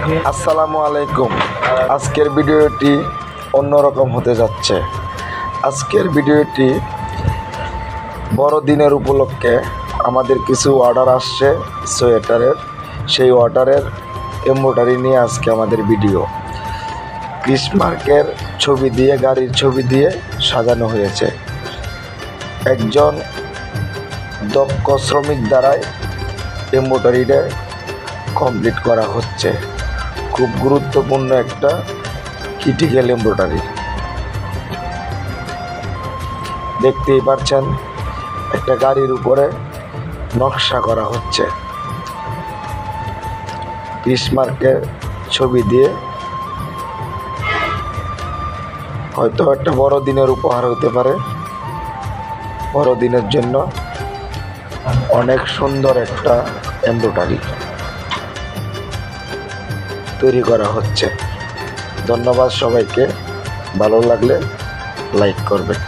আসসালামু আলাইকুম। আজকের ভিডিওটি অন্যরকম হতে যাচ্ছে। আজকের ভিডিওটি বড়দিনের উপলক্ষে আমাদের কিছু অর্ডার আসছে সোয়েটারের, সেই অর্ডারের এমব্রয়ডারি নিয়ে আজকে আমাদের ভিডিও। ক্রিসমার্কের ছবি দিয়ে, গাড়ির ছবি দিয়ে সাজানো হয়েছে। একজন দক্ষ শ্রমিক দ্বারাই এমব্রয়ডারিটা কমপ্লিট করা হচ্ছে। খুব গুরুত্বপূর্ণ একটা ক্রিটিক্যাল এমব্রয়ডারি। দেখতেই পাচ্ছেন একটা গাড়ির উপরে নকশা করা হচ্ছে ক্রিসমার্কের ছবি দিয়ে। হয়তো একটা বড়দিনের উপহার হতে পারে। বড়দিনের জন্য অনেক সুন্দর একটা এমব্রয়ডারি তৈরি করা হচ্ছে। ধন্যবাদ সবাইকে। ভালো লাগলে লাইক করবেন।